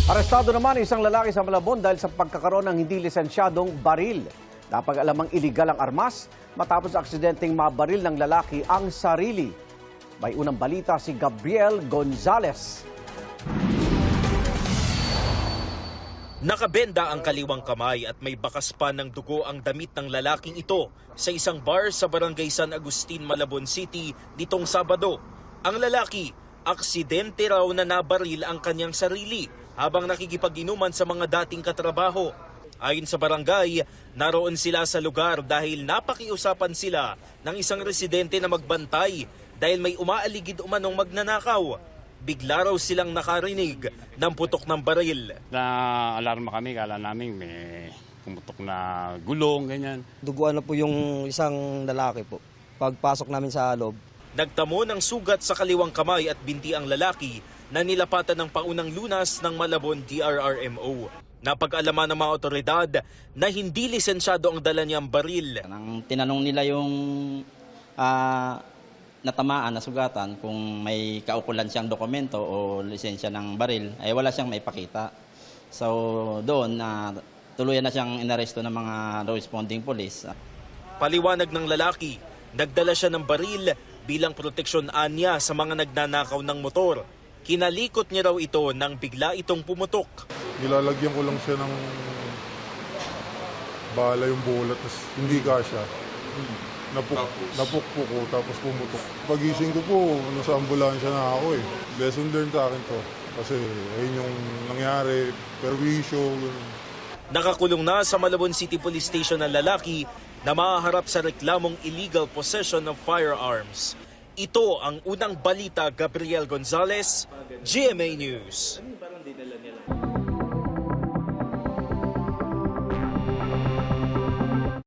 Arestado naman isang lalaki sa Malabon dahil sa pagkakaroon ng hindi lisensyadong baril. Napag-alamang iligal ang armas matapos aksidenteng mabaril ng lalaki ang sarili. May unang balita si Gabriel Gonzalez. Nakabenda ang kaliwang kamay at may bakas pa ng dugo ang damit ng lalaking ito sa isang bar sa Barangay San Agustin, Malabon City nitong Sabado. Ang lalaki, aksidente raw na nabaril ang kanyang sarili habang nakikipag-inuman sa mga dating katrabaho. Ayon sa barangay, naroon sila sa lugar dahil napakiusapan sila ng isang residente na magbantay dahil may umaaligid umanong magnanakaw. Bigla raw silang nakarinig ng putok ng baril. Na-alarma kami, kala namin may pumutok na gulong, ganyan. Duguan na po yung isang lalaki po. Pagpasok namin sa loob. Nagtamo ng sugat sa kaliwang kamay at binti ang lalaki na nilapatan ng paunang lunas ng Malabon DRRMO. Napag-alaman ng mga otoridad na hindi lisensyado ang dala niyang baril. Nang tinanong nila yung natamaan na sugatan kung may kaukulan siyang dokumento o lisensya ng baril, ay wala siyang maipakita. So doon, tuluyan na siyang inaresto ng mga responding police. Paliwanag ng lalaki, nagdala siya ng baril bilang proteksyon anya sa mga nagnanakaw ng motor. Kinalikot niya raw ito nang bigla itong pumutok. Nilalagyan ko lang siya ng bala yung bola, tapos hindi kasya. Napukpo ko, tapos pumutok. Pagising ko po, nasa ambulansya na ako eh. Lesson learned sa akin to. Kasi ayun yung nangyari, perwisyo. Nakakulong na sa Malabon City Police Station ang lalaki na mahaharap sa reklamong illegal possession of firearms. Ito ang unang balita. Gabriel Gonzalez, GMA News.